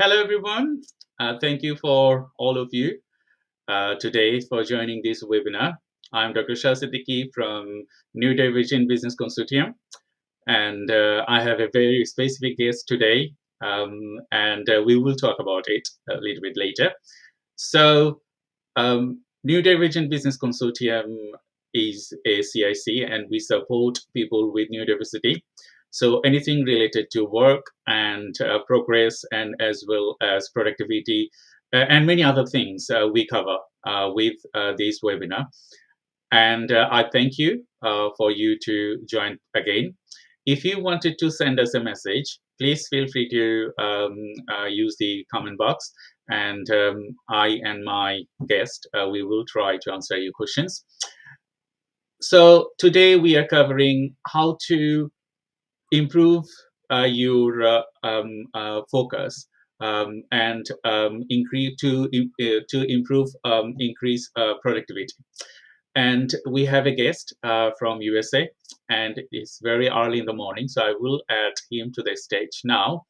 Hello, everyone. Thank you for all of you today for joining this webinar. I'm Dr. Shah Siddiqui from Neurodivergent Business Consortium, and I have a very specific guest today, and we will talk about it a little bit later. So, Neurodivergent Business Consortium is a CIC, and we support people with neurodiversity. So anything related to work and progress, and as well as productivity, and many other things we cover with this webinar. And I thank you for you to join again. If you wanted to send us a message, please feel free to use the comment box, and I and my guest, we will try to answer your questions. So today we are covering how to improve your focus and increase productivity. And we have a guest from USA, and it's very early in the morning, so I will add him to the stage now.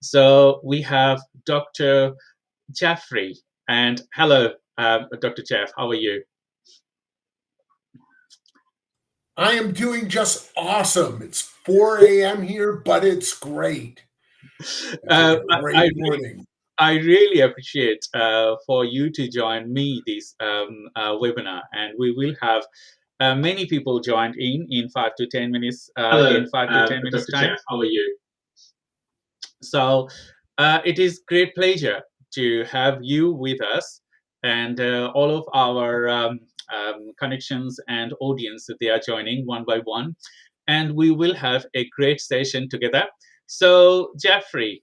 So we have Dr. Jeffrey, and hello, Dr. Jeff, how are you? I am doing just awesome. It's 4 a.m. here, but it's great. It's a great morning. I really appreciate for you to join me this webinar, and we will have many people joined in 5 to 10 minutes. In 5 to 10 minutes time. Jeff, how are you? So it is great pleasure to have you with us, and all of our connections and audience, they are joining one by one, and we will have a great session together. So Dr.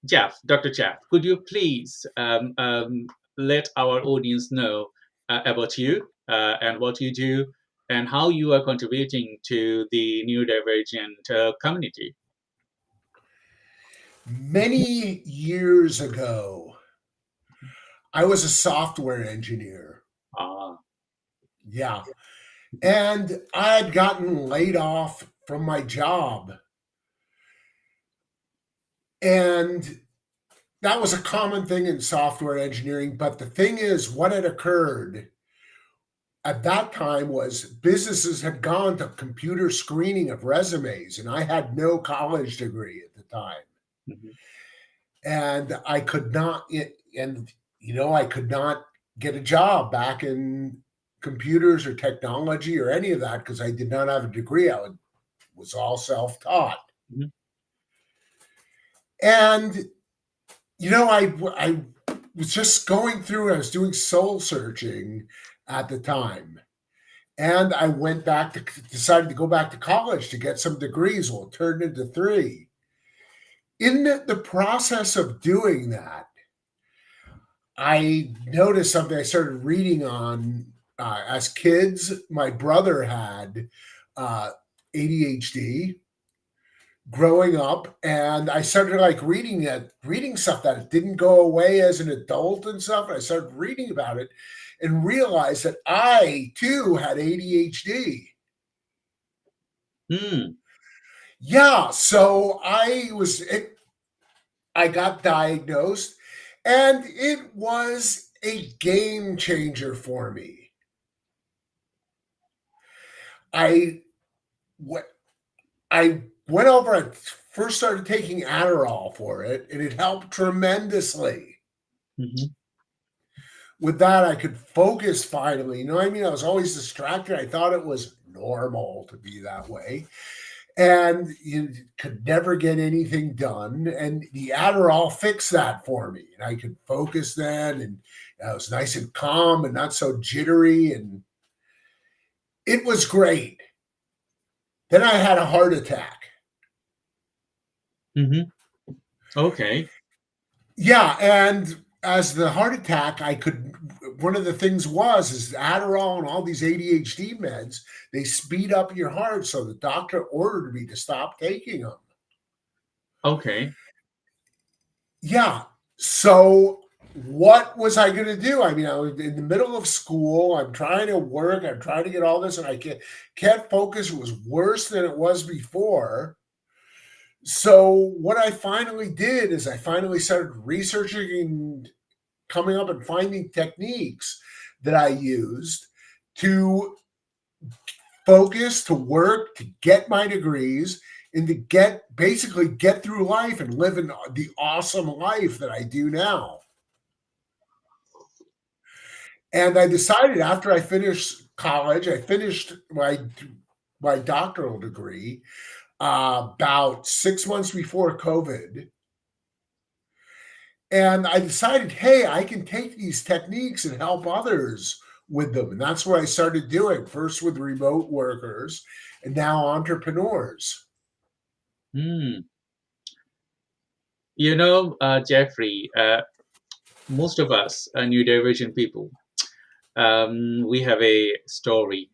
Jeff, could you please let our audience know about you and what you do and how you are contributing to the neurodivergent community? Many years ago, I was a software engineer. Yeah. And I had gotten laid off from my job. And that was a common thing in software engineering. But the thing is, what had occurred at that time was businesses had gone to computer screening of resumes, and I had no college degree at the time. Mhm. And I could not, I could not get a job back in computers or technology or any of that because I did not have a degree. I was all self-taught. Mhm. And, I was just going through, I was doing soul searching at the time. And I decided to go back to college to get some degrees. Well, it turned into 3. In the process of doing that, I noticed something I started reading on as kids. My brother had ADHD growing up, and I started reading stuff that didn't go away as an adult and stuff. And I started reading about it and realized that I too had ADHD. Yeah, so I got diagnosed, and it was a game changer for me. I went over and first started taking Adderall for it, and it helped tremendously. Mm-hmm. With that, I could focus finally. You know what I mean? I was always distracted. I thought it was normal to be that way. And you could never get anything done. And the Adderall fixed that for me. And I could focus then, and I was nice and calm and not so jittery. And it was great. Then I had a heart attack. Mm-hmm. Okay. Yeah. And as the heart attack, one of the things is Adderall and all these ADHD meds, they speed up your heart. So the doctor ordered me to stop taking them. Okay. Yeah. So what was I going to do? I mean, I was in the middle of school. I'm trying to work. I'm trying to get all this, and I can't focus. It was worse than it was before. So what I finally did is I finally started researching and coming up and finding techniques that I used to focus, to work, to get my degrees, and to get through life and live in the awesome life that I do now. And I decided after I finished college, I finished my doctoral degree about 6 months before COVID. And I decided, hey, I can take these techniques and help others with them. And that's what I started doing, first with remote workers and now entrepreneurs. Hmm. Jeffrey, most of us are neurodivergent people. We have a story.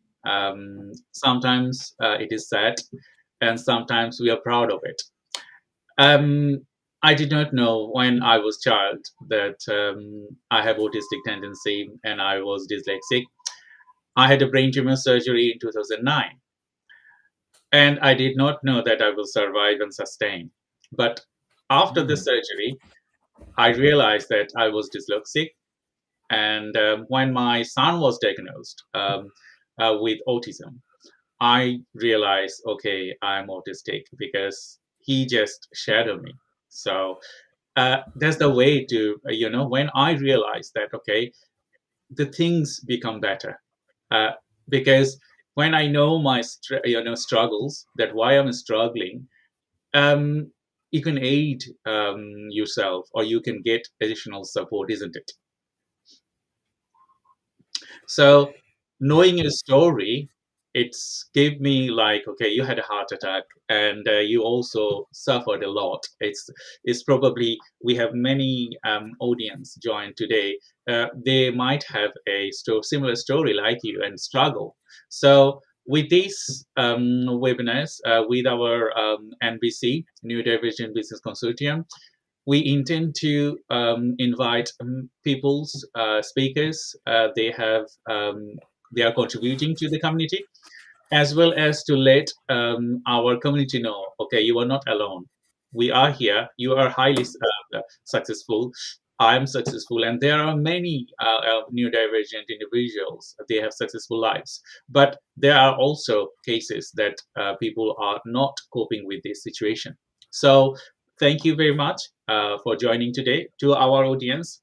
Sometimes it is sad, and sometimes we are proud of it. Um, I did not know when I was child that I have autistic tendency and I was dyslexic. I had a brain tumor surgery in 2009, and I did not know that I will survive and sustain. But after the Mm. surgery, I realized that I was dyslexic. And when my son was diagnosed with autism, I realized, okay, I'm autistic because he just shadowed me. So that's the way to, when I realized that, okay, the things become better. Uh, because when I know my, struggles, that why I'm struggling, um, you can aid yourself or you can get additional support, isn't it? So knowing your story, it's gave me like, okay, you had a heart attack and you also suffered a lot. It's probably we have many audience join today. They might have a similar story like you and struggle. So with these webinars, with our NBC Neurodivergent Business Consortium, we intend to invite people's speakers. They are contributing to the community, as well as to let our community know, okay, you are not alone. We are here. You are highly successful. I'm successful, and there are many neurodivergent individuals. They have successful lives, but there are also cases that people are not coping with this situation. So, thank you very much for joining today. To our audience,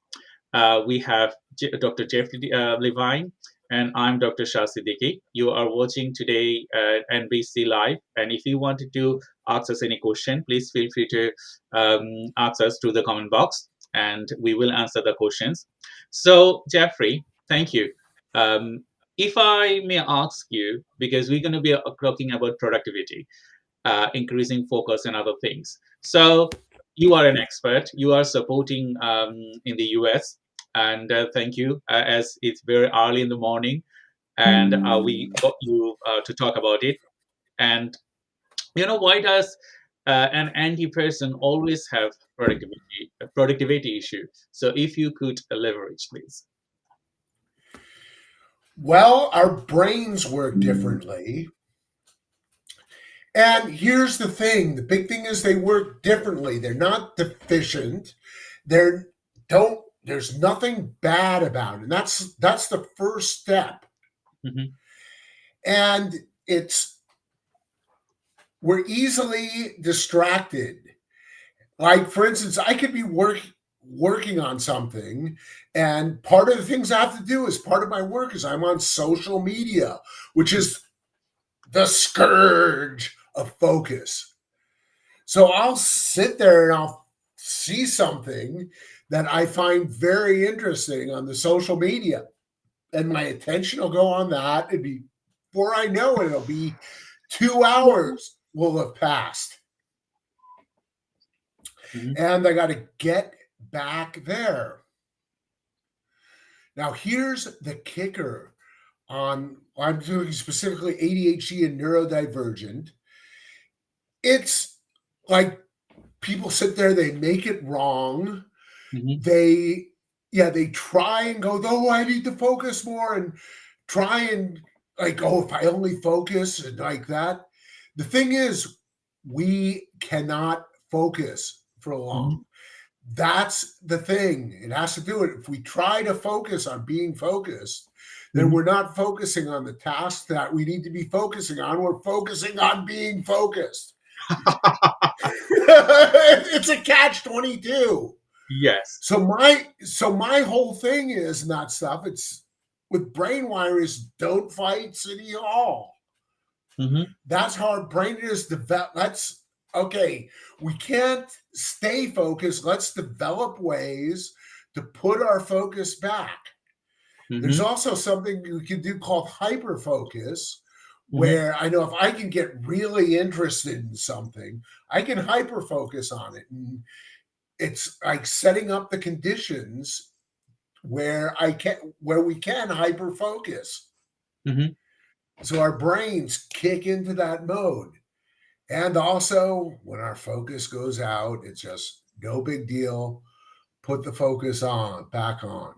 we have Dr. Jeffrey Levine, and I'm Dr. Shah Siddiqui. You are watching today NBC Live, and if you wanted to ask us any question, please feel free to ask us through the comment box, and we will answer the questions. So, Jeffrey, thank you. Um, if I may ask you, because we're going to be talking about productivity, increasing focus and other things. So you are an expert. You are supporting in the US, and thank you. As it's very early in the morning, and we got you to talk about it. And why does an anti person always have productivity issue? So if you could leverage, please. Well, our brains work differently. And here's the thing, the big thing is they work differently. They're not deficient. They're don't there's nothing bad about it. And that's the first step. Hmm. And it's we're easily distracted. Like for instance, I could be working on something, and part of the things I have to do as part of my work is I'm on social media, which is the scourge of focus. So I'll sit there and I'll see something that I find very interesting on the social media, and my attention will go on that. And before I know it, it'll be 2 hours will have passed. Hmm. And I got to get back there. Now, here's the kicker I'm doing specifically ADHD and neurodivergent. It's like people sit there, they make it wrong. Hmm. They, they try and go, oh, I need to focus more and try and like, oh, if I only focus and like that. The thing is, we cannot focus for Mhm. long. That's the thing. It has to do it. If we try to focus on being focused, then Mhm. we're not focusing on the task that we need to be focusing on. We're focusing on being focused. It's a catch 22. Yes. So my whole thing is not stuff. It's with brain wires, don't fight City Hall. Mhm. That's how our brain is developed. Let's okay. We can't stay focused. Let's develop ways to put our focus back. There's Mhm. also something we can do called hyper focus, Mhm. where I know if I can get really interested in something, I can hyper focus on it. And it's like setting up the conditions where we can hyper focus. Mhm. So our brains kick into that mode. And also, when our focus goes out, it's just no big deal. Put the focus on, back on.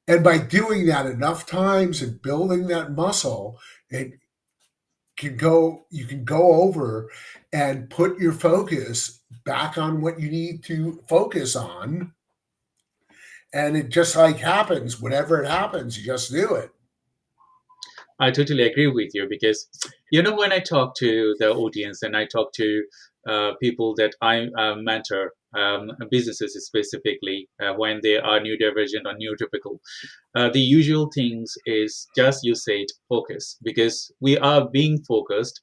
And by doing that enough times and building that muscle, it you can go over and put your focus back on what you need to focus on. And it just like happens, whenever it happens, you just do it. I totally agree with you because, when I talk to the audience and I talk to people that I mentor, businesses specifically, when they are neurodivergent or neurotypical, the usual things is just you said focus because we are being focused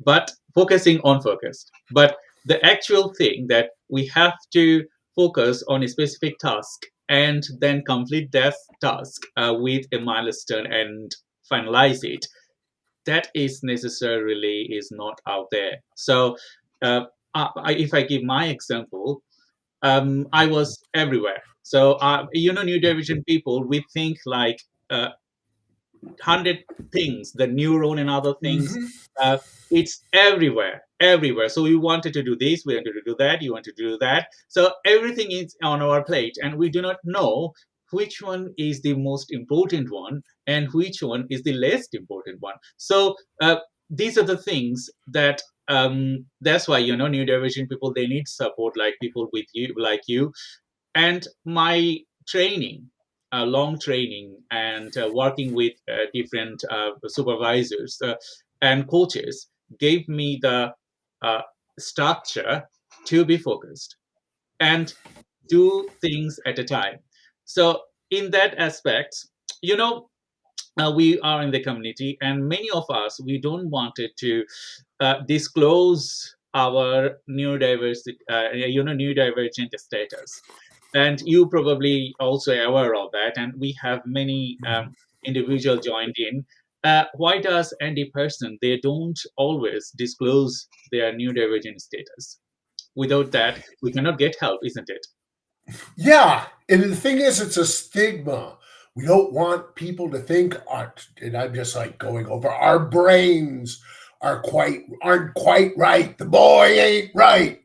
but focusing on focused. But the actual thing that we have to focus on a specific task and then complete that task with a milestone and finalize it, that is necessarily is not out there. So uh, if I give my example, I was everywhere. So new division people, we think like 100 things, the neuron and other things. Mm-hmm. Uh, it's everywhere, everywhere. So we wanted to do this, we wanted to do that, you want to do that. So everything is on our plate, and we do not know which one is the most important one and which one is the least important one. So these are the things that that's why neurodivergent people, they need support like people with you, like you. And my training, long training, and working with different supervisors and coaches gave me the uh, structure to be focused and do things at a time. So in that aspect, you know we are in the community, and many of us, we don't want it to disclose our neurodivergent status. And you probably also aware of that. And we have many individual joined in. Why does any person, they don't always disclose their neurodivergent status? Without that, we cannot get help, isn't it? Yeah, and the thing is, it's a stigma. We don't want people to think, and I'm just like going over. Our brains aren't quite right. The boy ain't right.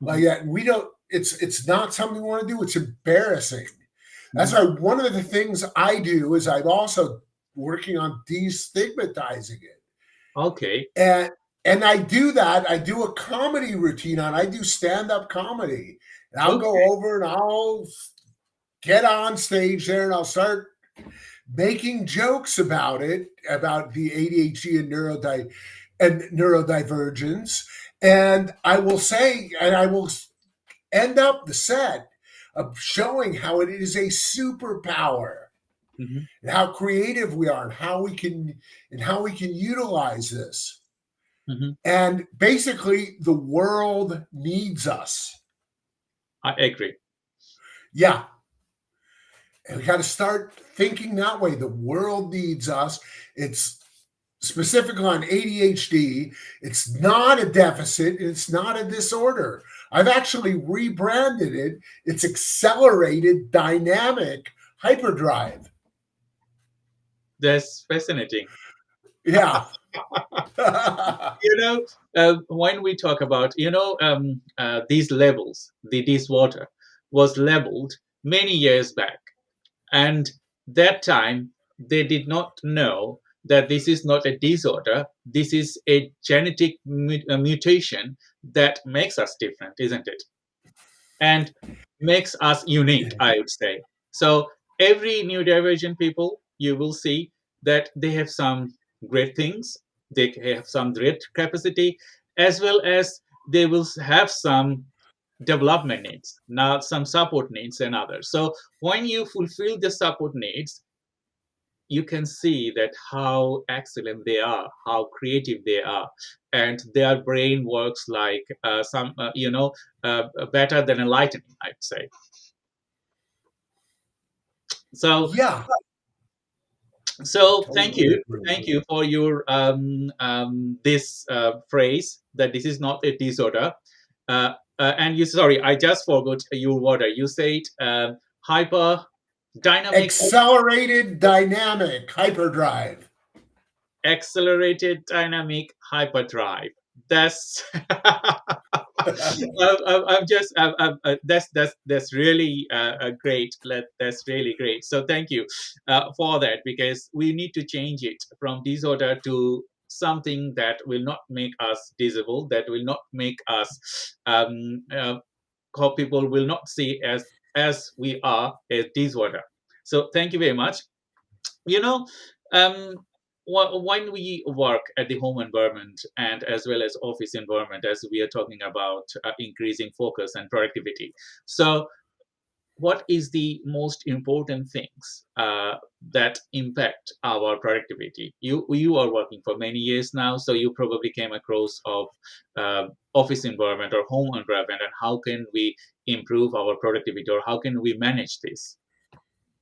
Like Mhm. that, and we don't. It's not something we want to do. It's embarrassing. That's Mhm. why one of the things I do is I'm also working on destigmatizing it, Okay. and I do that. I do a comedy routine on. I do stand up comedy, and I'll Okay. go over and I'll get on stage there and I'll start making jokes about it, about the ADHD and neurodivergence. And I will say, and I will end up the set of showing how it is a superpower Mhm. and how creative we are and how we can utilize this. Mhm. And basically, the world needs us. I agree. Yeah, and we got to start thinking that way. The world needs us. It's specifically on ADHD. It's not a deficit. It's not a disorder. I've actually rebranded it. It's accelerated dynamic hyperdrive. That's fascinating. Yeah. When we talk about these levels, the disorder was labeled many years back, and that time they did not know that this is not a disorder, this is a genetic mutation that makes us different, isn't it? And makes us unique, I would say. So every neurodivergent people, you will see that they have some great things, they have some great capacity, as well as they will have some development needs, now some support needs and others. So when you fulfill the support needs, you can see that how excellent they are, how creative they are, and their brain works like better than a lightning, I'd say. So, Yeah, I thank totally you, agree. thank you for your this phrase that this is not a disorder. And you, sorry, I just forgot your word. You said hyper dynamic, Accelerated dynamic hyperdrive. accelerated dynamic hyperdrive. That's I'm just that's really great. That's really great. So thank you for that, because we need to change it from disorder to something that will not make us disabled, that will not make us how people will not see as we are a disorder. So thank you very much. You know, um, when we work at the home environment and as well as office environment, as we are talking about increasing focus and productivity, so what is the most important things that impact our productivity? You are working for many years now, so you probably came across of office environment or home environment, and how can we improve our productivity, or how can we manage this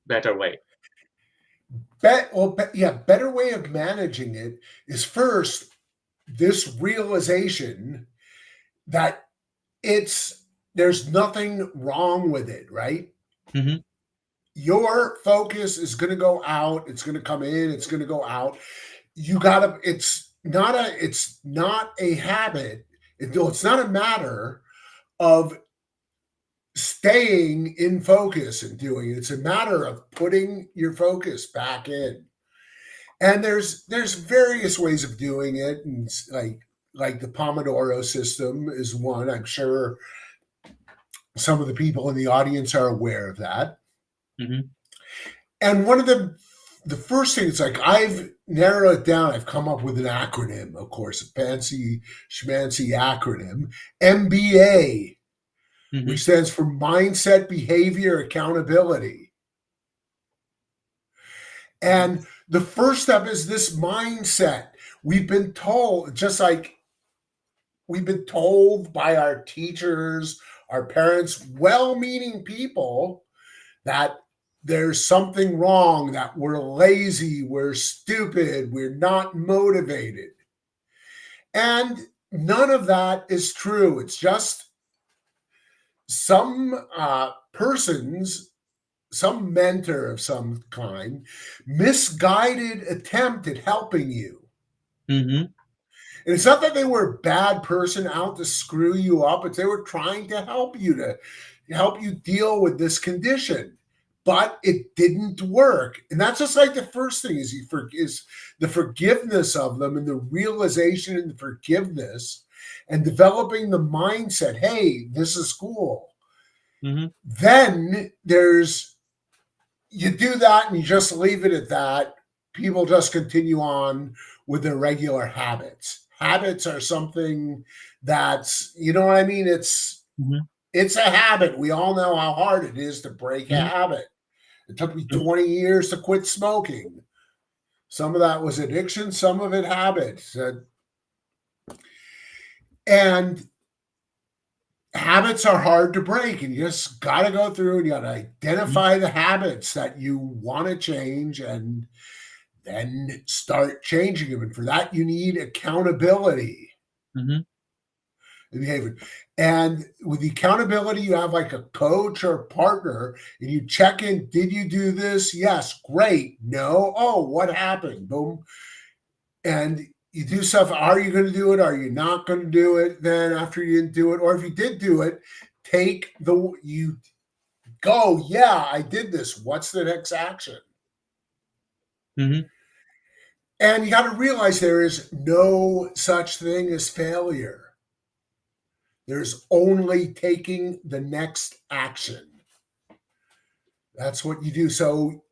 better way? Yeah, better way of managing it is first this realization that it's there's nothing wrong with it, right? Hmm. Your focus is going to go out, it's going to come in, it's going to go out. You got to it's not a habit. It's not a matter of staying in focus and doing it. It's a matter of putting your focus back in. And there's various ways of doing it, and like the Pomodoro system is one. I'm sure some of the people in the audience are aware of that. Hmm. And one of the first things, like, I've narrowed it down. I've come up with an acronym, of course, a fancy schmancy acronym, MBA, which Hmm. stands for Mindset Behavior Accountability. And the first step is this mindset. We've been told, just like we've been told by our teachers, our parents, well meaning people, that there's something wrong, that we're lazy, we're stupid, we're not motivated. And none of that is true. It's just some persons, some mentor of some kind, misguided attempt at helping you. Hmm. And it's not that they were a bad person out to screw you up, it's they were trying to help you deal with this condition. But it didn't work. And that's just like the first thing is the forgiveness of them, and the realization and the forgiveness, and developing the mindset, hey, this is cool. Hmm. Then there's you do that and you just leave it at that. People just continue on with their regular habits. Habits are something that's, you know what I mean? Hmm. It's a habit. We all know how hard it is to break a Hmm. habit. It took me 20 years to quit smoking. Some of that was addiction, some of it habits. And habits are hard to break, and you just got to go through and you got to identify the habits that you want to change, and then start changing them. And for that, you need accountability Hmm. in behavior. And with the accountability, you have like a coach or a partner, and you check in. Did you do this? Yes. Great. No. Oh, what happened? Boom. And you do stuff. Are you going to do it? Are you not going to do it? Then after you didn't do it, or if you did do it, you go, yeah, I did this. What's the next action? Hmm. And you got to realize there is no such thing as failure. There's only taking the next action. That's what you do. So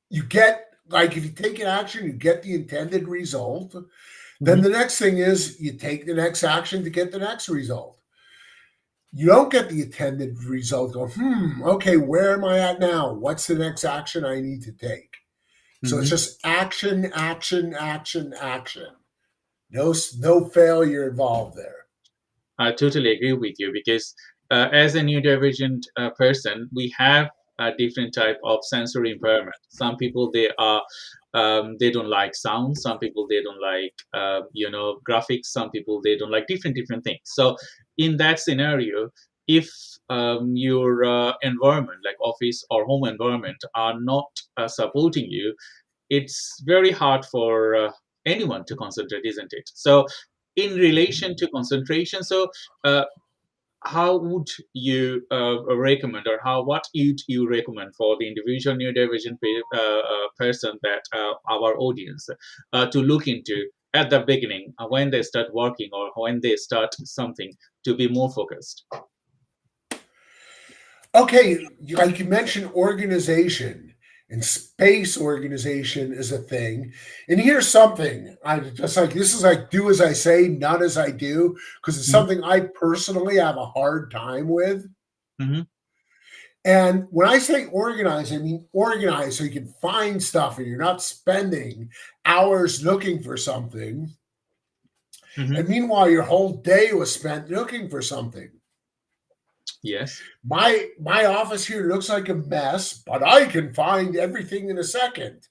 you get, like, if you take an action, you get the intended result. Then Mm-hmm. the next thing is you take the next action to get the next result. You don't get the intended result. Go, okay, where am I at now? What's the next action I need to take? So it's Mm-hmm. just action, action, action, action. No failure involved there. I totally agree with you because as a neurodivergent person, we have a different type of sensory impairment. Some people they don't like sound. Some people they don't like graphics. Some people they don't like different things. So in that scenario, if your environment, like office or home environment, are not supporting you, it's very hard for anyone to concentrate, isn't it? So in relation to concentration, so uh, how would you recommend, or what would you recommend for the individual neurodivergent person that our audience to look into at the beginning, when they start working or when they start something, to be more focused? Okay, like you mentioned, organization and space organization is a thing. And here's something I just like this is like do as I say, not as I do, because it's Hmm. something I personally have a hard time with. Hmm. And when I say organize, I mean organize so you can find stuff and you're not spending hours looking for something. Hmm. And meanwhile, your whole day was spent looking for something. Yes. My office here looks like a mess, but I can find everything in a second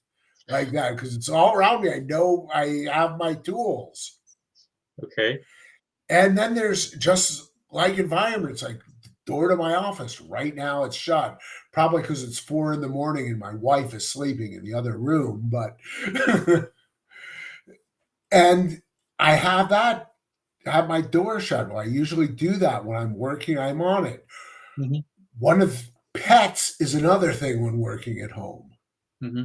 like that because it's all around me. I know I have my tools. Okay. And then there's just like environments, like the door to my office. Right now it's shut, probably because it's 4 in the morning and my wife is sleeping in the other room. But and I have my door shut. Well, I usually do that when I'm working. I'm on it. Hmm. One of pets is another thing when working at home. Hmm.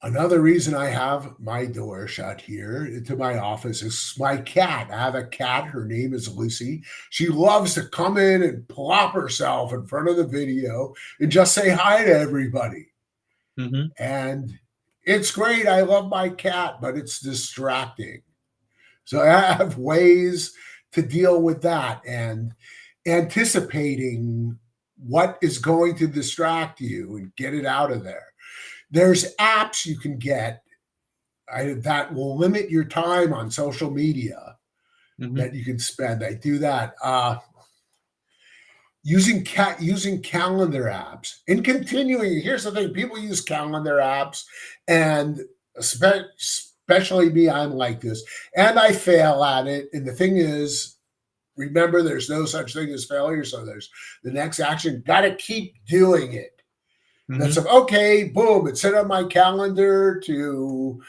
Another reason I have my door shut here to my office is my cat. I have a cat. Her name is Lucy. She loves to come in and plop herself in front of the video and just say hi to everybody. Hmm. And it's great. I love my cat, but it's distracting. So I have ways to deal with that and anticipating what is going to distract you and get it out of there. There's apps you can get that will limit your time on social media Hmm. that you can spend. I do that. Using calendar apps and continuing. Here's the thing: people use calendar apps, and especially me, I'm like this, and I fail at it. And the thing is, remember, there's no such thing as failure. So there's the next action. Got to keep doing it. That's Hmm. okay. Boom! It's set on my calendar to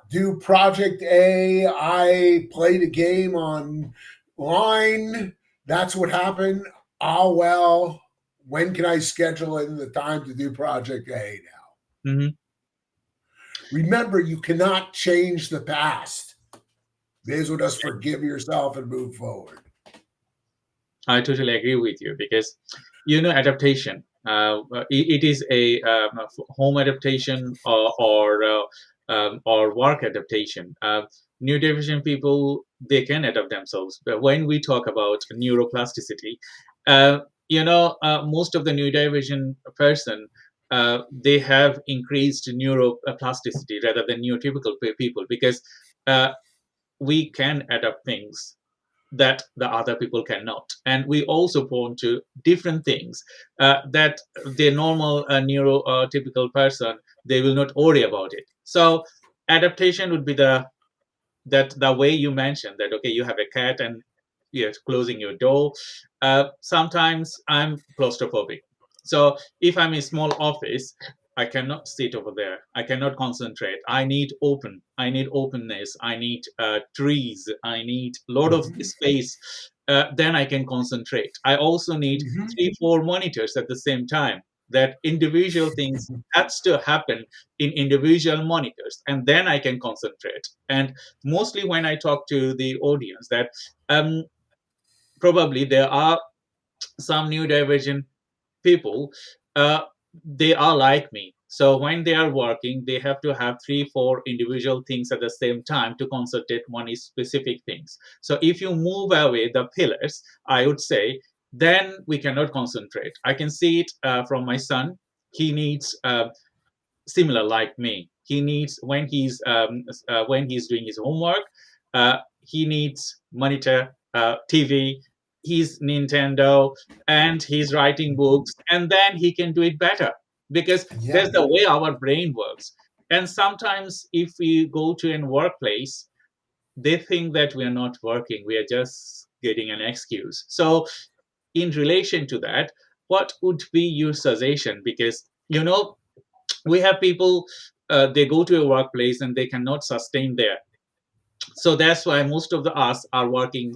do project A. I played a game online. That's what happened. Oh well. When can I schedule in the time to do project A now? Hmm. Remember, you cannot change the past. May as well just forgive yourself and move forward. I totally agree with you because, adaptation. It is a home adaptation or work adaptation. Neurodivergent people, they can adapt themselves. But when we talk about neuroplasticity, uh, most of the neurodivergent person, they have increased neuroplasticity rather than neurotypical people because uh, we can adapt things that the other people cannot, and we also point to different things that the normal neurotypical person, they will not worry about it. So adaptation would be the way you mentioned that, okay, you have a cat and you're closing your door. Sometimes I'm claustrophobic, so if I'm in a small office, I cannot sit over there, I cannot concentrate. I need openness, I need trees, I need a lot of Mhm. space. Then I can concentrate. I also need Mhm. 3 4 monitors at the same time. that individual things has to happen in individual monitors, and then I can concentrate. And mostly when I talk to the audience, that um, probably there are some neurodivergent people, uh, they are like me. So when they are working, they have to have three, four individual things at the same time to concentrate on specific things. So if you move away the pillars, I would say, then we cannot concentrate. I can see it from my son. He needs similar like me. He needs when he's doing his homework, he needs monitor, TV, his Nintendo, and he's writing books, and then he can do it better because Yeah. that's the way our brain works. And sometimes, if we go to a workplace, they think that we are not working; we are just getting an excuse. So, in relation to that, what would be your suggestion? Because we have people, they go to a workplace and they cannot sustain there. So that's why most of the us are working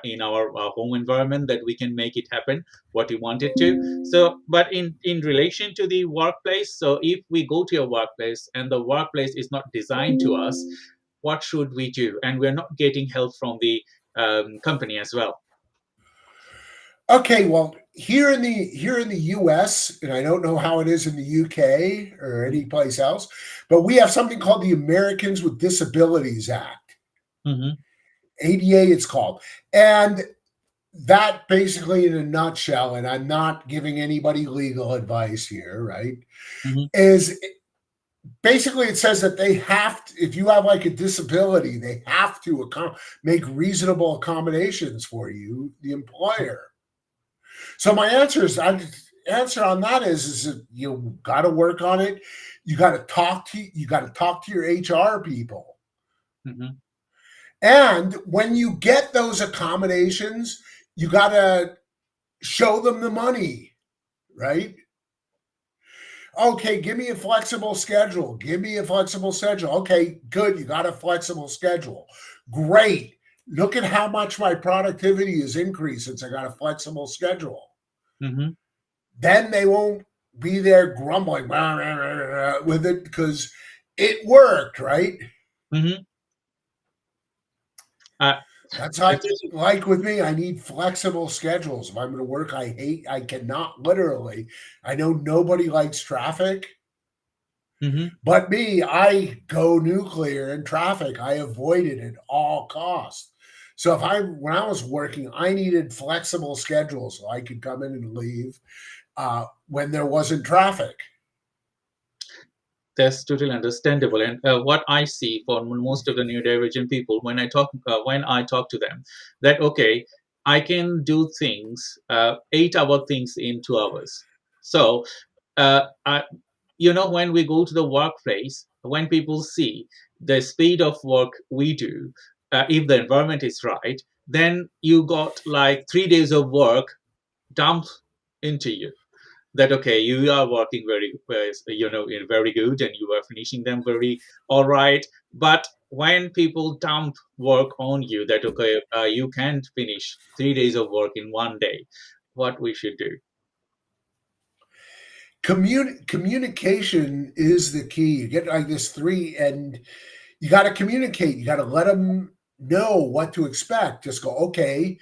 in our home environment, that we can make it happen what we wanted to. So but in relation to the workplace, so if we go to a workplace and the workplace is not designed to us, what should we do? And we're not getting help from the company as well. Okay, well, here in the US, and I don't know how it is in the UK or any place else, but we have something called the Americans with Disabilities Act. Mm-hmm, ADA it's called. And that basically in a nutshell, and I'm not giving anybody legal advice here, right? mm-hmm, Is basically it says that they have to, if you have like a disability, they have to make reasonable accommodations for you, the employer. So my answer on that is that you got to work on it. You got to talk to your HR people. mm-hmm, And when you get those accommodations, you got to show them the money, right? Okay, give me a flexible schedule. Give me a flexible schedule. Okay, good. You got a flexible schedule. Great. Look at how much my productivity has increased since I got a flexible schedule. mm-hmm, Then they won't be there grumbling with it because it worked, right? mm-hmm. uh, That's I like with me. I need flexible schedules. If I'm going to work, I cannot literally. I know nobody likes traffic, mm-hmm. but me, I go nuclear in traffic. I avoid it at all costs. So when I was working, I needed flexible schedules so I could come in and leave when there wasn't traffic. That's totally understandable. And what I see for most of the neurodivergent people, when I talk to them, that okay, I can do things 8 hour things in 2 hours. So I, when we go to the workplace, when people see the speed of work we do, if the environment is right, then you got like 3 days of work dumped into you, that okay, you are working very in very good, and you are finishing them very all right. But when people dump work on you, that okay, you can't finish 3 days of work in one day, what we should do? Communication is the key. You get like this three, and you got to communicate. You got to let them know what to expect. Just go, okay,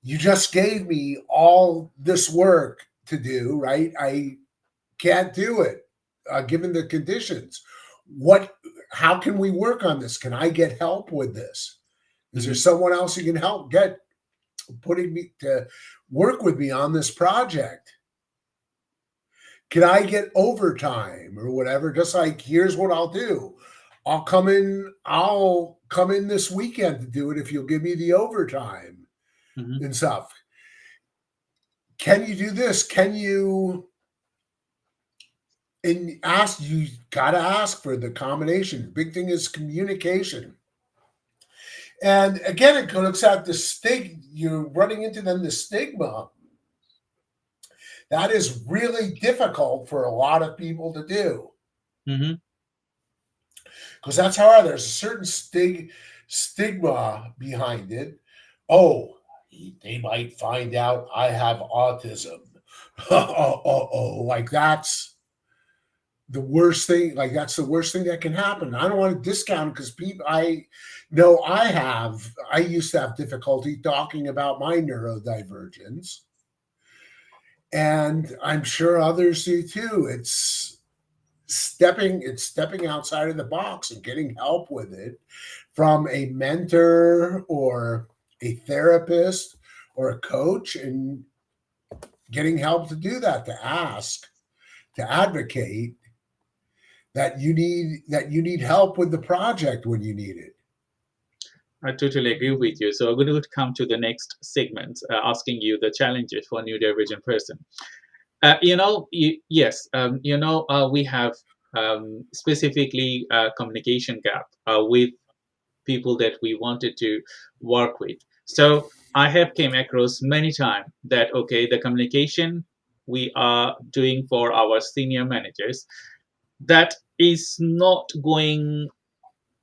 you just gave me all this work to do, right? I can't do it given the conditions. What? How can we work on this? Can I get help with this? Is there Hmm. someone else who can help get putting me to work with me on this project? Can I get overtime or whatever? Just like, here's what I'll do. I'll come in this weekend to do it if you'll give me the overtime Hmm. and stuff. Can you do this? Can you and ask you gotta ask for the combination. Big thing is communication. And again, it looks at the you're running into then the stigma. That is really difficult for a lot of people to do. Hmm. Because that's how there's a certain stigma behind it. Oh, they might find out I have autism. Like the worst thing. Like that's the worst thing that can happen. I don't want to discount because people, I know I used to have difficulty talking about my neurodivergence, and I'm sure others do too. It's stepping outside of the box and getting help with it from a mentor or a therapist or a coach, and getting help to do that, to ask, to advocate that you need help with the project when you need it. I totally agree with you. So we're going to come to the next segment, asking you the challenges for a neurodivergent person. Yes, we have specifically communication gap with people that we wanted to work with. So I have came across many times that okay, the communication we are doing for our senior managers, that is not going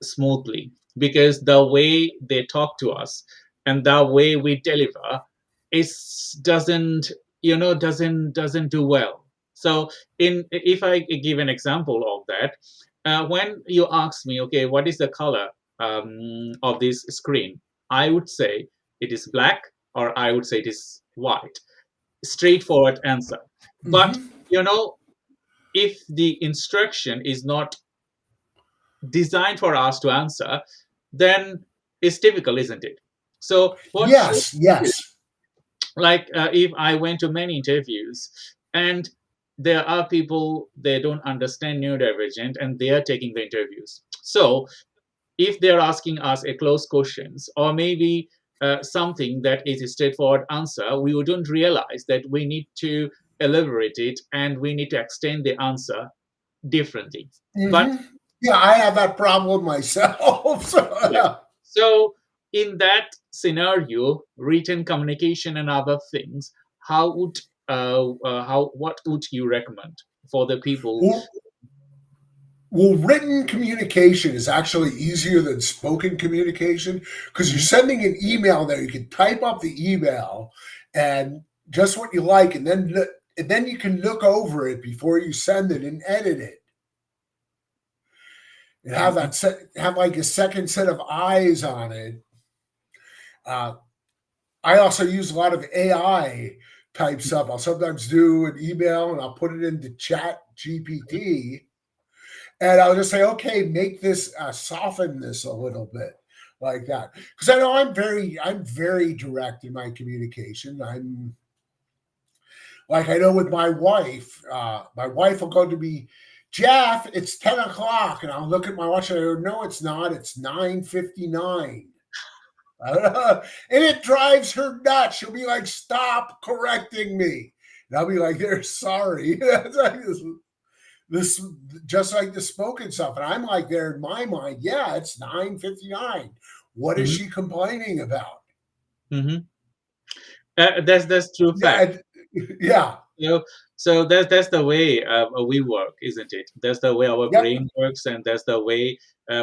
smoothly because the way they talk to us and the way we deliver is doesn't do well. So in if I give an example of that, when you ask me, okay, what is the color of this screen, I would say it is black, or I would say it is white. Straightforward answer. But Mm-hmm. you know if the instruction is not designed for us to answer, then it's difficult, isn't it? So what should Yes, we do? yes. Like if I went to many interviews and there are people they don't understand neurodivergent and they are taking the interviews. So if they're asking us a close questions or maybe something that is a straightforward answer, we wouldn't realize that we need to elaborate it and we need to extend the answer differently. But Mm-hmm. Yeah, I have that problem myself. yeah. So, So in that scenario, written communication and other things, how would how what would you recommend for the people? well, well, written communication is actually easier than spoken communication because you're Mhm, sending an email there. You can type up the email and just what you like, and then you can look over it before you send it and edit it, and mhm, have like a second set of eyes on it. Uh, I also use a lot of AI type stuff. I'll sometimes do an email and I'll put it into Chat GPT, and I'll just say, okay, make this soften this a little bit, like that, because I know I'm very direct in my communication. I'm like, I know with my wife will go to me, Jeff, it's 10 o'clock, and I'll look at my watch and I go, no, it's not. It's 9:59. And it drives her nuts. She'll be like, stop correcting me. And I'll be like, they're sorry. It's like this, just like the spoken stuff. And I'm like, there in my mind, yeah, it's 9:59. What is mhm, she complaining about? mhm. That's true fact. Yeah, yeah, So that's the way we work, isn't it? That's the way our yep. brain works, and that's the way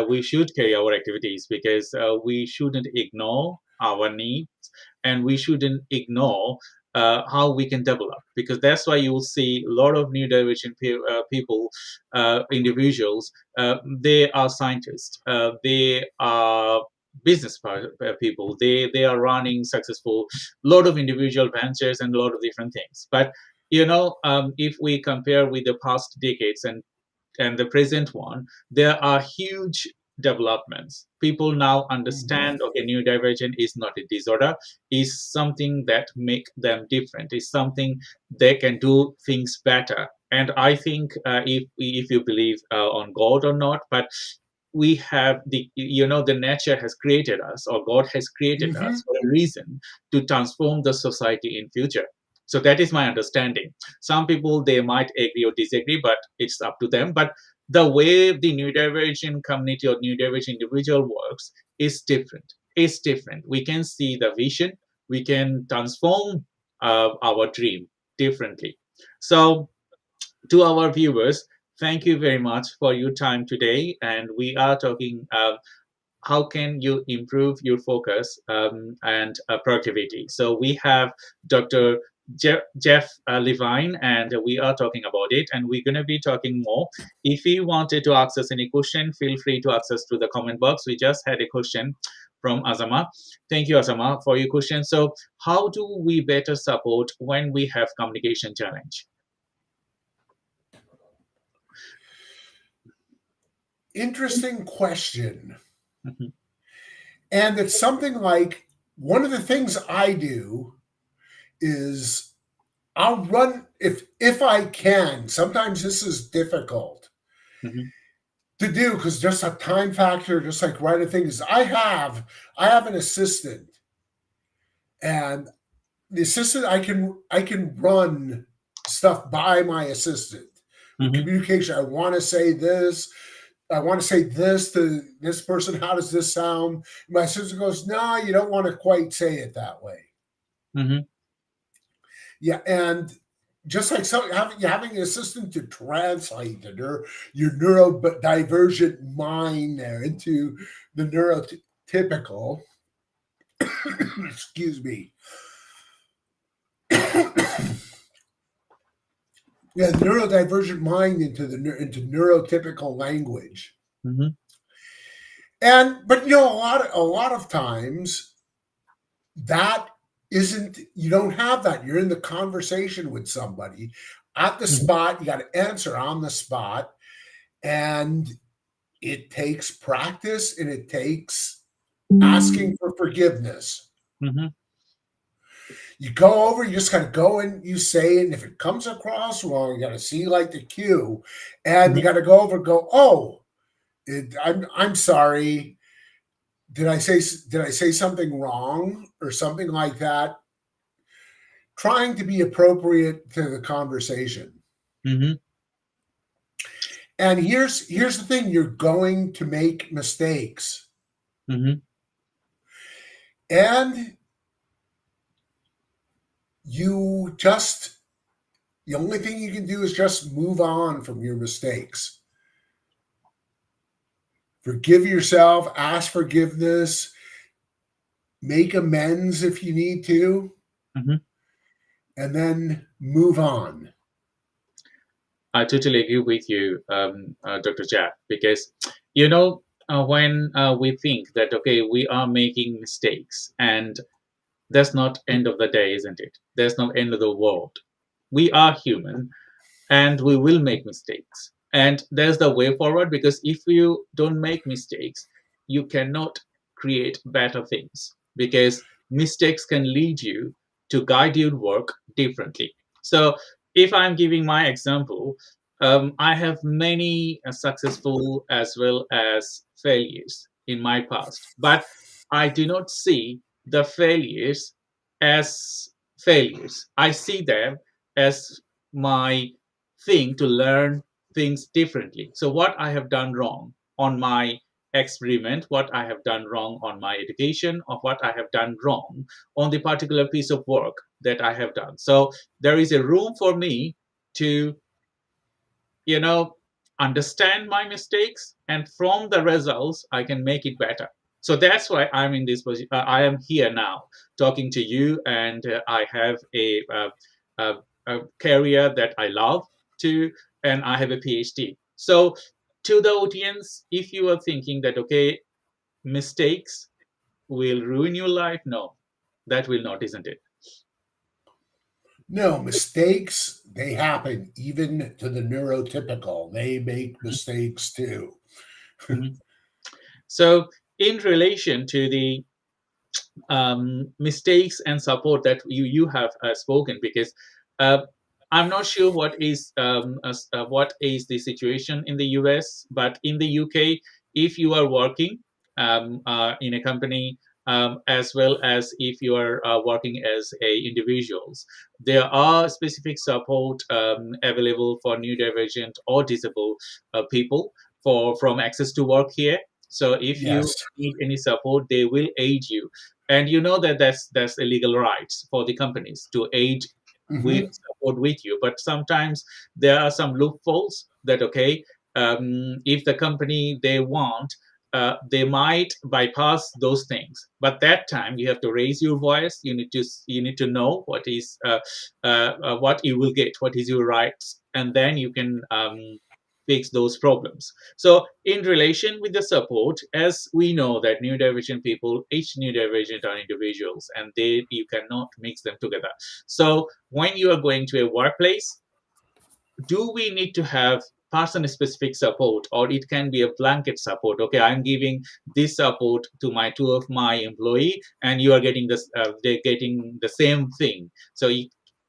we should carry our activities because we shouldn't ignore our needs, and we shouldn't ignore how we can develop. Because that's why you will see a lot of neurodivergent people, individuals. They are scientists. They are business people. They are running successful lot of individual ventures and a lot of different things. But if we compare with the past decades and the present one, there are huge developments. People now Mhm. understand, okay, neurodivergent is not a disorder, is something that make them different, is something they can do things better. And I think if you believe on God or not, but we have the nature has created us, or God has created Mhm. us for a reason to transform the society in future. So that is my understanding. Some people they might agree or disagree, but it's up to them. But the way the neurodivergent community or neurodivergent individual works is different. It's different. We can see the vision. We can transform our dream differently. So to our viewers, thank you very much for your time today. And we are talking how can you improve your focus and productivity. So we have Dr. Jeff Levine, and we are talking about it, and we're going to be talking more. If you wanted to ask us any question, feel free to access through the comment box. We just had a question from Azama. Thank you, Azama, for your question. So, how do we better support when we have communication challenge? Interesting question. Mhm, And it's something like one of the things I do is I'll run if I can. Sometimes this is difficult mhm, to do because just a time factor, just like writing things. I have an assistant, and the assistant I can run stuff by my assistant with mhm, communication. I want to say this. I want to say this to this person. How does this sound? My assistant goes, "No, you don't want to quite say it that way." mhm, Yeah, and just like having an assistant to translate your neurodivergent mind there into the neurotypical, excuse me, yeah, neurodivergent mind into neurotypical language. mhm, And but a lot of times that isn't you don't have that. You're in the conversation with somebody at the mhm, spot. You got to answer on the spot, and it takes practice and it takes asking for forgiveness. mhm, You go over, you just got to go and you say it. And if it comes across wrong, you got to see like the cue, and you mhm. got to go over and go, "Oh, I'm sorry. Did I say something wrong or something like that?" Trying to be appropriate to the conversation. Mhm. And here's the thing: you're going to make mistakes, Mhm. and you just the only thing you can do is just move on from your mistakes. Forgive yourself, ask forgiveness, make amends if you need to, Mhm. and then move on. I totally agree with you, Dr. Jack, because when we think that okay, we are making mistakes, and that's not end of the day, isn't it? That's not end of the world. We are human, and we will make mistakes, and there's the way forward, because if you don't make mistakes, you cannot create better things, because mistakes can lead you to guide your work differently. So if I'm giving my example, I have many successful as well as failures in my past, but I do not see the failures as failures. I see them as my thing to learn things differently. So, what I have done wrong on my experiment, what I have done wrong on my education, or what I have done wrong on the particular piece of work that I have done. So, there is a room for me to, you know, understand my mistakes, and from the results, I can make it better. So that's why I'm in this position. I am here now talking to you, and I have a, a career that I love to, and I have a PhD. So, to the audience, if you are thinking that, okay, mistakes will ruin your life, no, that will not, isn't it? No, mistakes, they happen even to the neurotypical. They make mistakes too. Mhm. So, in relation to the mistakes and support that you have spoken, because uh, I'm not sure what is the situation in the US, but in the UK, if you are working in a company, as well as if you are working as a individuals, there are specific support available for neurodivergent or disabled people for from access to work here. So if you Yes. need any support, they will aid you, and you know that that's a legal rights for the companies to aid with Hmm. support with you. But sometimes there are some loopholes that okay, if the company they want they might bypass those things. But that time you have to raise your voice. You need to know what you will get, what is your rights, and then you can fix those problems. So in relation with the support, as we know that neurodivergent people, each neurodivergent are individuals, and they you cannot mix them together. So when you are going to a workplace, do we need to have person specific support, or it can be a blanket support? Okay, I'm giving this support to my two of my employee, and you are getting this, they're getting the same thing. So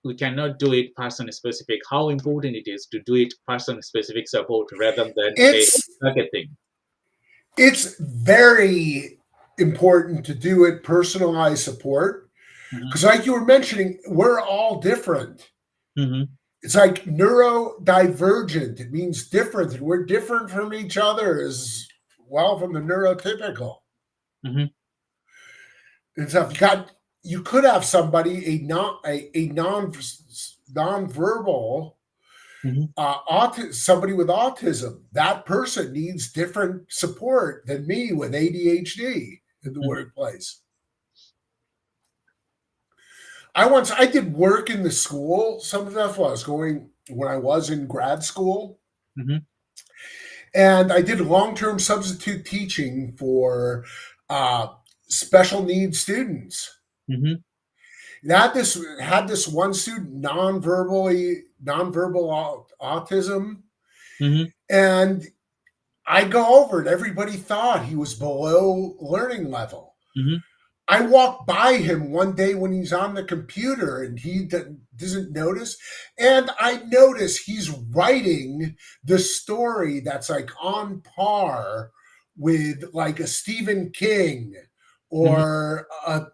we cannot do it person specific. How important it is to do it person specific support rather than a It's blanket thing. it's very important to do it personalized support Hmm. because, like you were mentioning, we're all different. Hmm. It's like neurodivergent. It means different, and we're different from each other as well from the neurotypical. Hmm. And so if you could have somebody a nonverbal Hmm. somebody with autism. That person needs different support than me with ADHD in the workplace. I did work in the school. Some of that was going when I was in grad school, Hmm. and I did long term substitute teaching for uh, special needs students. Hmm. And had this one student nonverbal autism, Hmm. and I go over it. Everybody thought he was below learning level. Hmm. I walk by him one day when he's on the computer and he doesn't notice. And I notice he's writing the story that's like on par with like a Stephen King Hmm. or a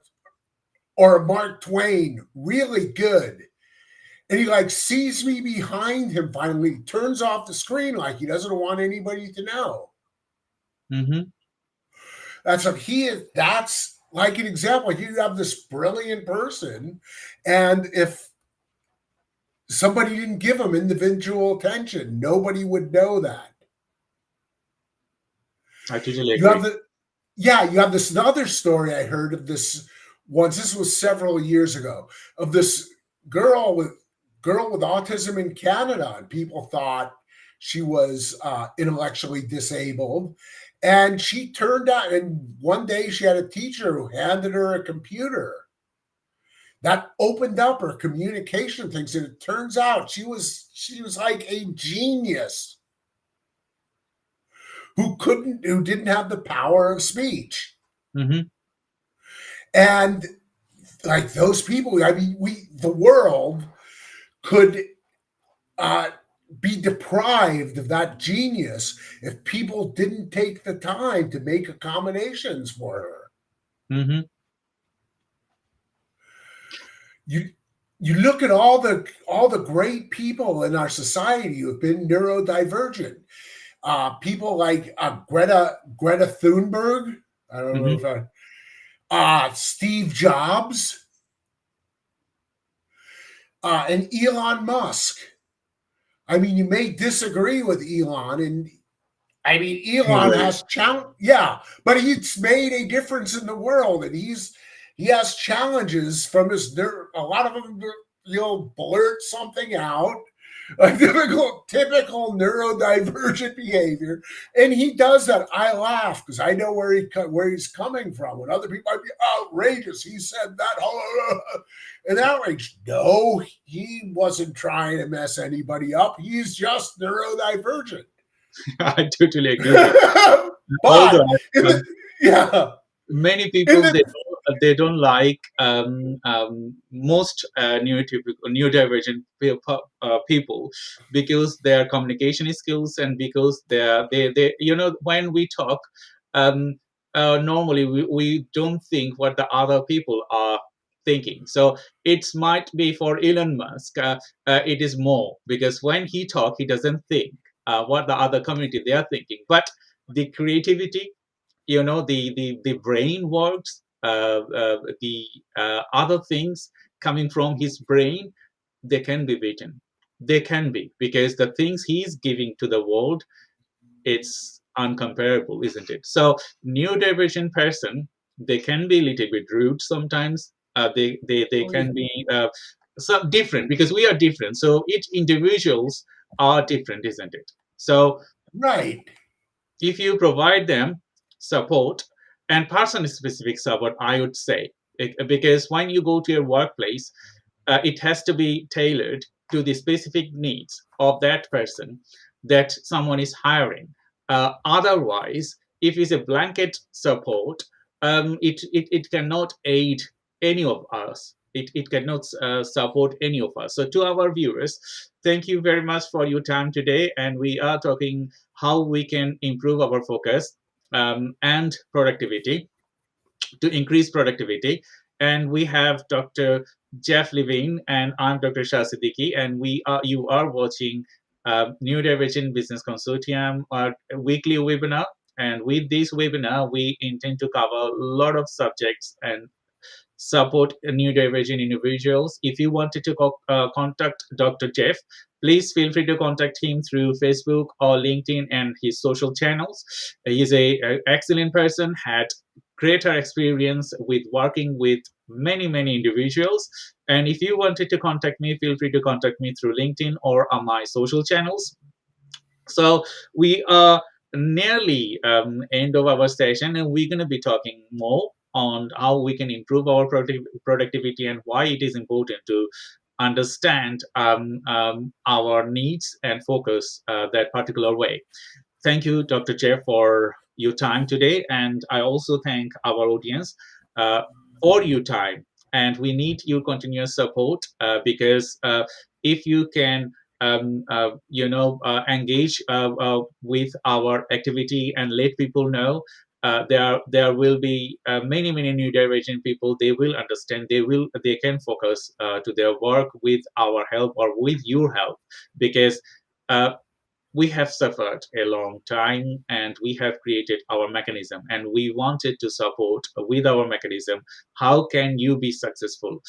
Mark Twain. Really good. And he like sees me behind him finally, turns off the screen like he doesn't want anybody to know. Hmm. That's what he is. That's like an example. Like you have this brilliant person, and if somebody didn't give him individual attention, nobody would know that. I totally You have agree. the Yeah, you have this other story I heard of this once. This was several years ago of this girl with autism in Canada, and people thought she was intellectually disabled. And she turned out, and one day she had a teacher who handed her a computer that opened up her communication things, and it turns out she was like a genius who didn't have the power of speech. Hmm. And like those people, I mean, the world could uh, be deprived of that genius if people didn't take the time to make accommodations for her. Hmm. You you look at all the great people in our society who have been neurodivergent. People like Greta Thunberg. I don't know Hmm. if Steve Jobs and Elon Musk. I mean, you may disagree with Elon, and I mean, Elon Right. has yeah, but he's made a difference in the world, and he has challenges from his a lot of them. He'll blurt something out, a typical neurodivergent behavior, and he does that. I laugh because I know where he's coming from. When other people might be outrageous, he said that, and outrage. No, he wasn't trying to mess anybody up. He's just neurodivergent. I totally agree with you. Although But in the yeah, many in people the they don't like most neurodivergent people because their communication skills, and because they when we talk, um, normally we don't think what the other people are thinking. So it might be for Elon Musk, it is more because when he talk he doesn't think what the other community they are thinking, but the creativity, the brain works, the other things coming from his brain, they can be beaten. They can be, because the things he's giving to the world, it's uncomparable, isn't it? So neurodivergent person, they can be a little bit rude sometimes. They Oh yeah. can be some different because we are different. So each individuals are different, isn't it? So Right. if you provide them support and person specific support, I would say, because when you go to your workplace, it has to be tailored to the specific needs of that person that someone is hiring. Otherwise, if it's a blanket support, it cannot aid any of us. It cannot support any of us. So, to our viewers, thank you very much for your time today. And we are talking how we can improve our focus and productivity to increase productivity. And we have Dr. Jeff Levine, and I'm Dr. Shah Siddiqui, and you are watching Neurodivergent Business Consortium weekly webinar. And with this webinar, we intend to cover a lot of subjects and support neurodivergent individuals. If you wanted to contact Dr. Jeff, please feel free to contact him through Facebook or LinkedIn and his social channels. He's a excellent person, had greater experience with working with many individuals. And if you wanted to contact me, feel free to contact me through LinkedIn or on my social channels. So we are nearly end of our session, and we're going to be talking more on how we can improve our productivity and why it is important to understand our needs and focus that particular way. Thank you, Dr. Jeff, for your time today. And I also thank our audience uh, for your time. And we need your continuous support because if you can engage with our activity and let people know, there will be many new divergent people. They will understand. They can focus to their work with our help or with your help, because uh, we have suffered a long time and we have created our mechanism and we wanted to support with our mechanism. How can you be successful?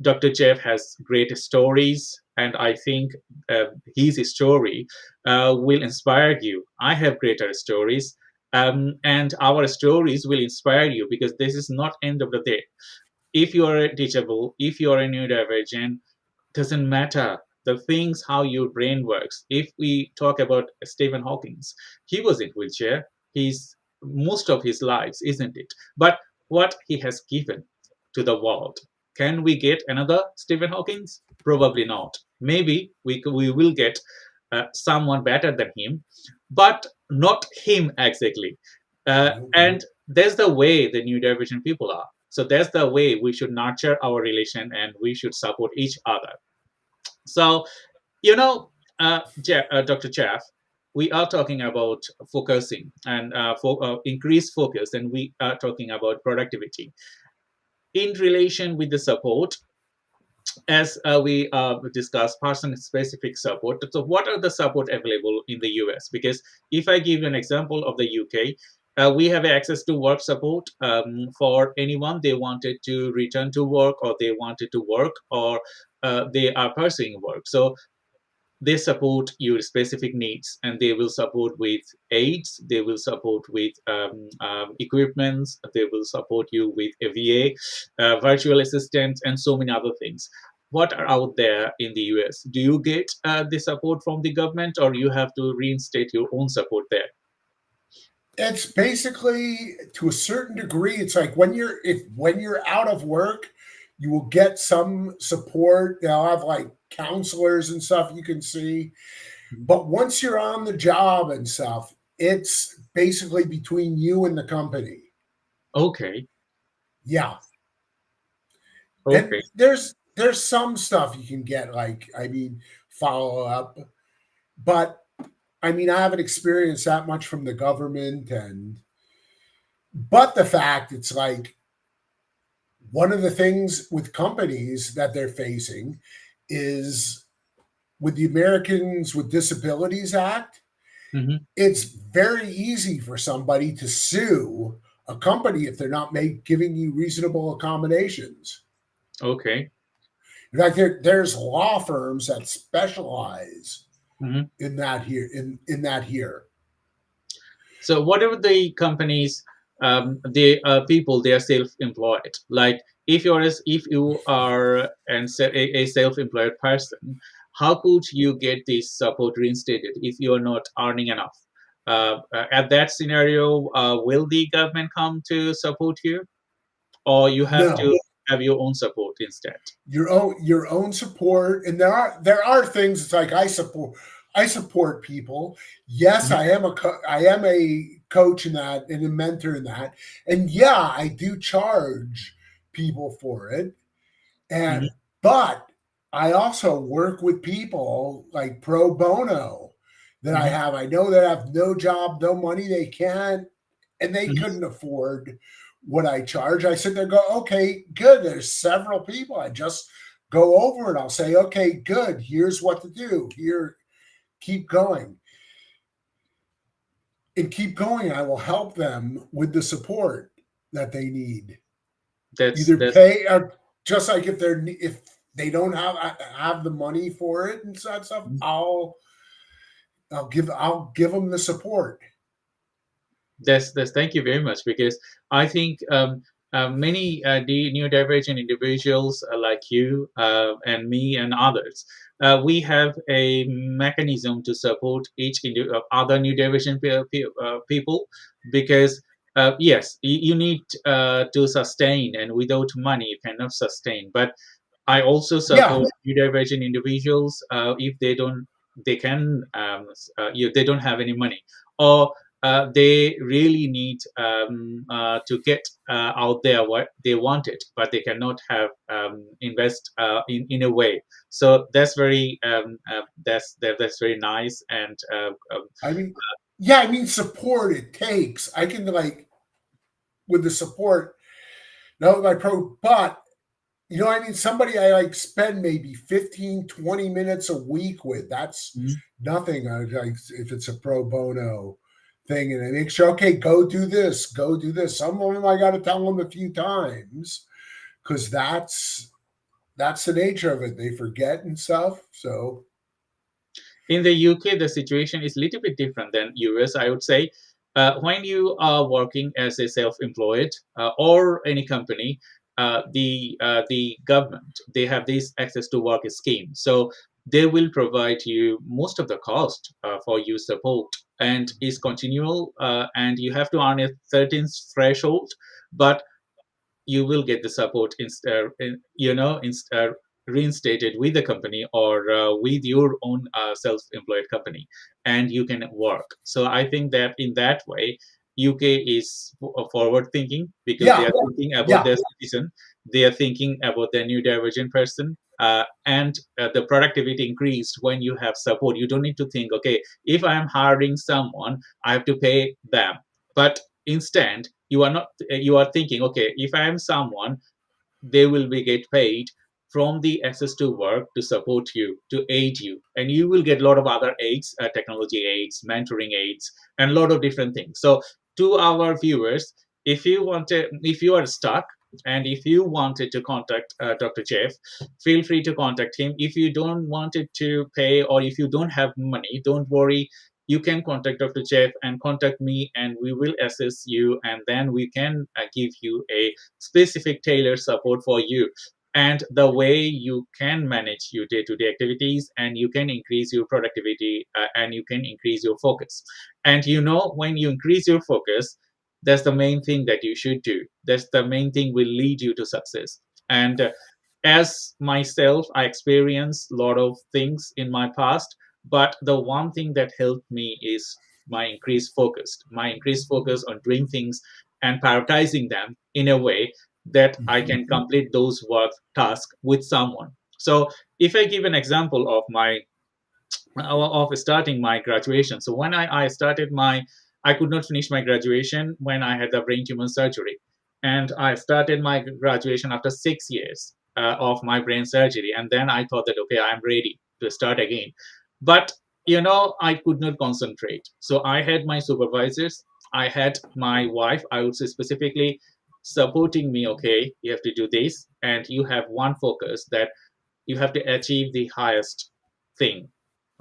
Dr. Jeff has great stories, and I think his story will inspire you. I have greater stories, and our stories will inspire you, because this is not end of the day. If you are teachable, if you are a neurodivergent, doesn't matter the things how your brain works. If we talk about Stephen Hawking's, he was in wheelchair. He's most of his lives, isn't it? But what he has given to the world, can we get another Stephen Hawking's? Probably not. Maybe we will get someone better than him, but not him exactly. And that's the way the neurodivergent people are. So that's the way we should nurture our relation and we should support each other. So, you know, Dr. Jeff, we are talking about focusing and increased focus, and we are talking about productivity in relation with the support. As we discussed person specific support. So what are the support available in the US? Because if I give you an example of the UK, we have access to work support for anyone they wanted to return to work, or they wanted to work, or they are pursuing work. So they support your specific needs, and they will support with aids, they will support with equipments, they will support you with a va, virtual assistants, and so many other things. What are out there in the US? Do you get the support from the government, or you have to reinstate your own support there? It's basically, to a certain degree, it's like when you're out of work, you will get some support. They'll have like counselors and stuff you can see. But once you're on the job and stuff, it's basically between you and the company. Okay. Yeah. Okay. And there's some stuff you can get, like, I mean, follow up, but I mean, I haven't experienced that much from the government. And but the fact, it's like, one of the things with companies that they're facing is, with the Americans with Disabilities Act, Hmm. it's very easy for somebody to sue a company if they're not giving you reasonable accommodations. Okay. In fact, there's law firms that specialize Hmm. in that here. In that here. So whatever the companies, the people, they are self-employed. Like if you are a self-employed person, how could you get this support reinstated if you are not earning enough? At that scenario, will the government come to support you, or you have No, to have your own support instead? your own support, and there are things. It's like I support people. Yes, Mhm, I am a coach in that and a mentor in that, and yeah, I do charge people for it. And mhm, but I also work with people like pro bono that I mhm, have. I know that have no job, no money, they can't, and they mhm. couldn't afford what I charge. I sit there and go, okay, good. There's several people. I just go over and I'll say, okay, good. Here's what to do. Here, keep going and keep going. I will help them with the support that they need. That's Either that's pay or just like if they don't have the money for it and such stuff, I'll give them the support. That's thank you very much, because I think many neurodivergent individuals like you and me and others, we have a mechanism to support other neurodivergent people, because yes, you need to sustain, and without money you cannot sustain. But I also Yeah, support neurodivergent individuals if they can they don't have any money, or they really need to get out there what they wanted, but they cannot have invest in a way. So that's that's very nice, and I mean, yeah, I mean support it takes. I can like with the support, no, my pro, but you know, what I mean, somebody I like spend maybe 15, 20 minutes a week with. That's Mhm. nothing. Like if it's a pro bono thing, and I make sure, okay, go do this, go do this. Some of them I got to tell them a few times because that's the nature of it. They forget and stuff. So In the UK, the situation is a little bit different than US, I would say. When you are working as a self-employed or any company, the government, they have this access to work scheme, so they will provide you most of the cost for your support, and is continual, and you have to earn a certain threshold, but you will get the support reinstated with the company, or with your own self-employed company, and you can work. So I think that in that way, UK is forward thinking, because they yeah, are thinking about yeah, their citizen, they are thinking about their new divergent person, and the productivity increased when you have support. You don't need to think, okay, if I am hiring someone, I have to pay them. But instead, you are thinking, okay, if I am someone, they will be get paid from the access to work to support you, to aid you, and you will get a lot of other aids, technology aids, mentoring aids, and a lot of different things. So to our viewers, if you are stuck, and if you wanted to contact Dr. Jeff, feel free to contact him. If you don't wanted to pay, or if you don't have money, don't worry, you can contact Dr. Jeff and contact me, and we will assess you, and then we can give you a specific tailored support for you, and the way you can manage your day-to-day activities, and you can increase your productivity, and you can increase your focus. And when you increase your focus, that's the main thing that you should do. That's the main thing will lead you to success. And as myself, I experienced a lot of things in my past, but the one thing that helped me is my increased focus on doing things and prioritizing them in a way that I can complete those work tasks with someone. So if I give an example of my of starting my graduation. So when I started I could not finish my graduation when I had the brain tumor surgery. And I started my graduation after 6 years of my brain surgery. And then I thought that, okay, I'm ready to start again. But, I could not concentrate. So I had my supervisors, I had my wife, I would say specifically supporting me, okay, you have to do this. And you have one focus, that you have to achieve the highest thing.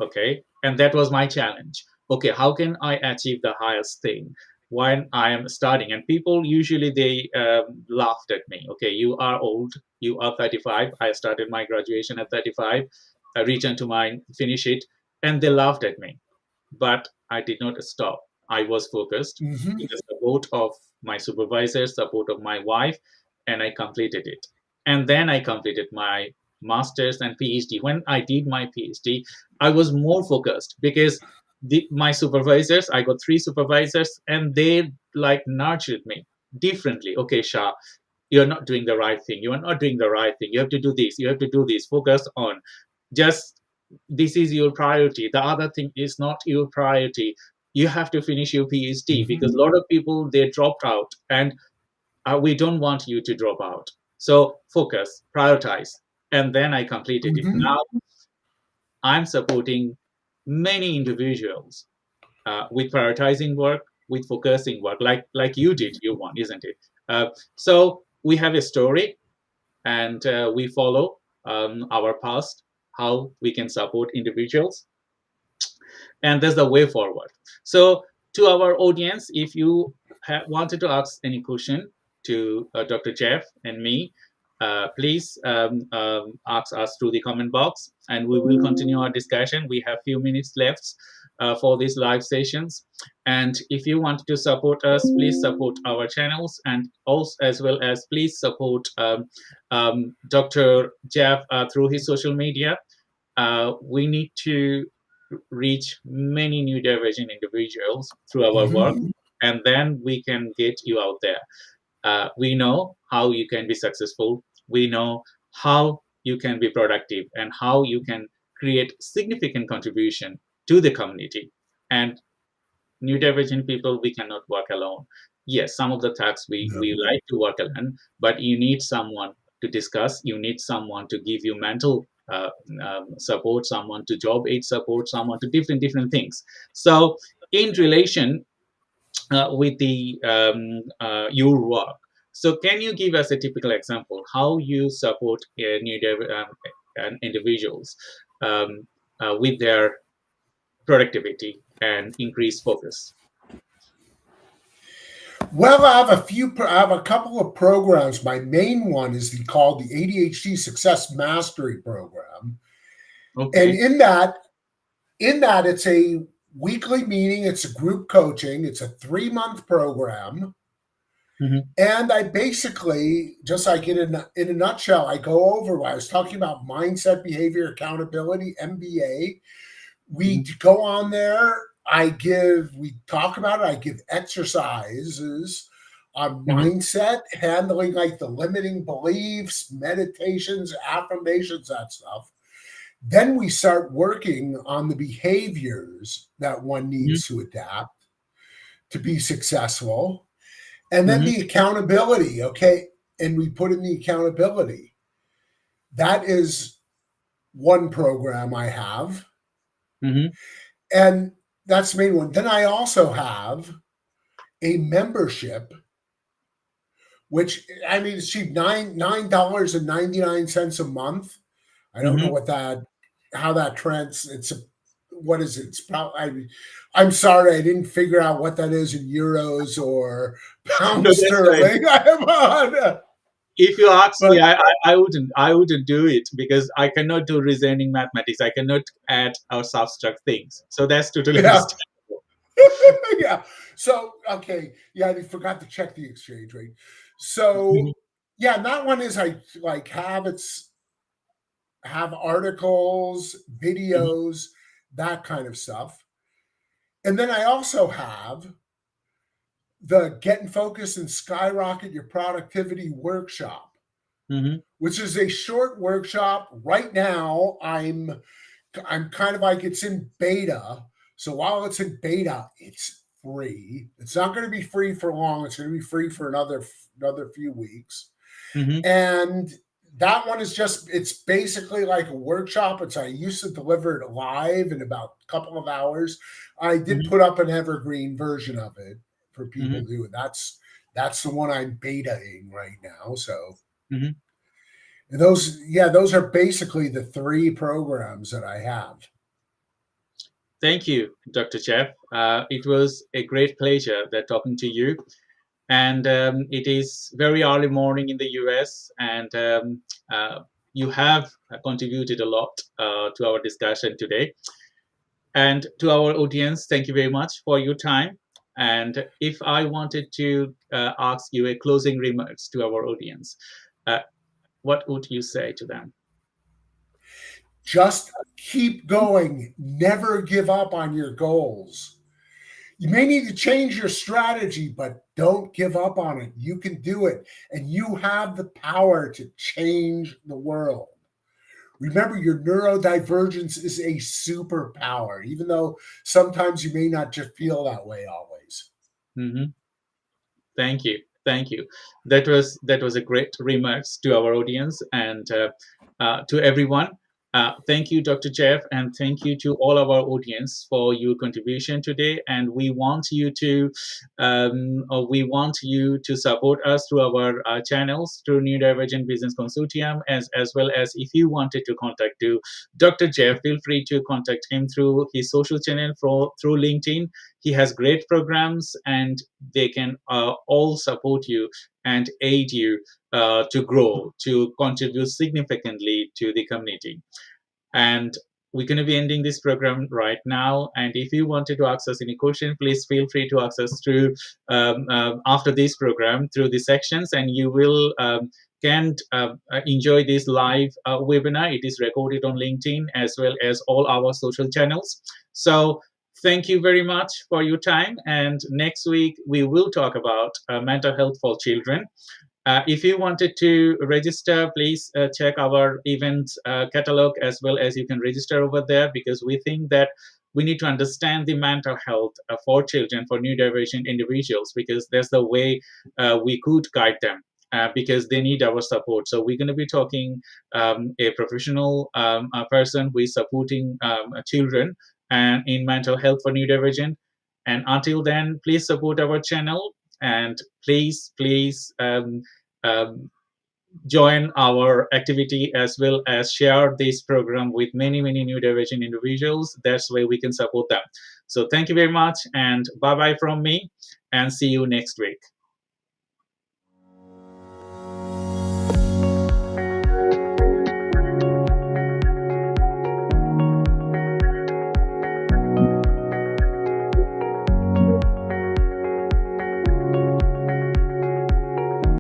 Okay, and that was my challenge. okay, how can I achieve the highest thing when I am starting? And people usually they laughed at me. Okay, you are old. You are 35. I started my graduation at 35. I returned to mine, finish it, and they laughed at me. But I did not stop. I was focused Hmm. with the support of my supervisor, support of my wife, and I completed it. And then I completed my master's and PhD. When I did my PhD, I was more focused because my supervisors, I got three supervisors, and they like nurtured me differently. Okay, Shah, you're not doing the right thing. You are not doing the right thing. You have to do this. You have to do this. Focus on just this is your priority. The other thing is not your priority. You have to finish your PhD because Hmm. a lot of people they dropped out, and we don't want you to drop out. So focus, prioritize, and then I completed it. Hmm. Now I'm supporting many individuals with prioritizing work, with focusing work, like you did, you won, isn't it? So we have a story, and we follow our past, how we can support individuals, and there's the way forward. So to our audience, if you wanted to ask any question to Dr. Jeff and me, please ask us through the comment box, and we will continue our discussion. We have few minutes left for these live sessions, and if you want to support us, please support our channels, and also as well as please support Dr. Jeff through his social media. We need to reach many new divergent individuals through our work, Hmm. and then we can get you out there. We know how you can be successful. We know how you can be productive and how you can create significant contribution to the community. And new divergent people, we cannot work alone. Yes, some of the tasks we No. like to work alone, but you need someone to discuss. You need someone to give you mental support, someone to job aid support, someone to different things. So in relation with the your work, so can you give us a typical example how you support individuals um, with their productivity and increased focus? Well, I have a couple of programs. My main one is called the ADHD Success Mastery Program, and Okay. in that, it's a weekly meeting. It's a group coaching. It's a 3-month program, Hmm. and I basically, just like in a nutshell, I go over what I was talking about: mindset, behavior, accountability, MBA. We Hmm. go on there. We talk about it. I give exercises on Hmm. mindset, handling like the limiting beliefs, meditations, affirmations, that stuff. Then we start working on the behaviors that one needs to adapt to be successful. And then Hmm. the accountability, okay? And we put in the accountability. That is one program I have. Hmm. And that's the main one. Then I also have a membership, which I mean it's cheap, $9.99 a month. I don't know Hmm. what that how that trends. What is it? It's probably I'm sorry, I didn't figure out what that is in euros or No, pound that's fine. sterling. I am on, If you ask me, but I wouldn't. I wouldn't do it because I cannot do reasoning mathematics. I cannot add or subtract things. So that's totally yeah, understandable. yeah. So okay, yeah, I forgot to check the exchange rate. So Mhm. yeah, and that one is I like have articles, Mhm. videos, that kind of stuff. And then I also have the Get in Focus and Skyrocket Your Productivity workshop, Mhm. which is a short workshop. Right now, I'm kind of like it's in beta. So while it's in beta, it's free. It's not going to be free for long. It's going to be free for another few weeks. Mhm. And that one is it's basically like a workshop. I used to deliver it live in about a couple of hours. I did Mhm. put up an evergreen version of it for people Mhm. to do. And that's the one I'm betaing right now. So Mhm. those are basically the three programs that I have. Thank you, Dr. Jeff. It was a great pleasure that talking to you. And it is very early morning in the US, and you have contributed a lot to our discussion today. And to our audience, thank you very much for your time. And if I wanted to ask you a closing remarks to our audience, uh, what would you say to them? Just keep going. Never give up on your goals. You may need to change your strategy, but don't give up on it. You can do it, and you have the power to change the world. Remember, your neurodivergence is a superpower, even though sometimes you may not just feel that way always. Mhm. Thank you, thank you. That was a great remarks to our audience and to everyone. Thank you, Dr. Jeff, and thank you to all of our audience for your contribution today. And we want you to support us through our channels through Neurodivergent Business Consortium, as well as if you wanted to contact to Dr. Jeff, feel free to contact him through his social channel through LinkedIn. He has great programs, and they can all support you and aid you to grow, to contribute significantly to the community. And we're going to be ending this program right now. And if you wanted to ask us any question, please feel free to ask us through after this program through the sections, and you will can enjoy this live webinar. It is recorded on LinkedIn as well as all our social channels. So thank you very much for your time. And next week we will talk about mental health for children. If you wanted to register, please check our event catalog as well as you can register over there, because we think that we need to understand the mental health for children, for neurodivergent individuals, because that's the way we could guide them. Because they need our support. So we're going to be talking a professional a person who is supporting children and in mental health for neurodivergent. And until then, please support our channel, and please um, join our activity as well as share this program with many neurodivergent individuals. That's why we can support them. So thank you very much, and bye bye from me, and see you next week.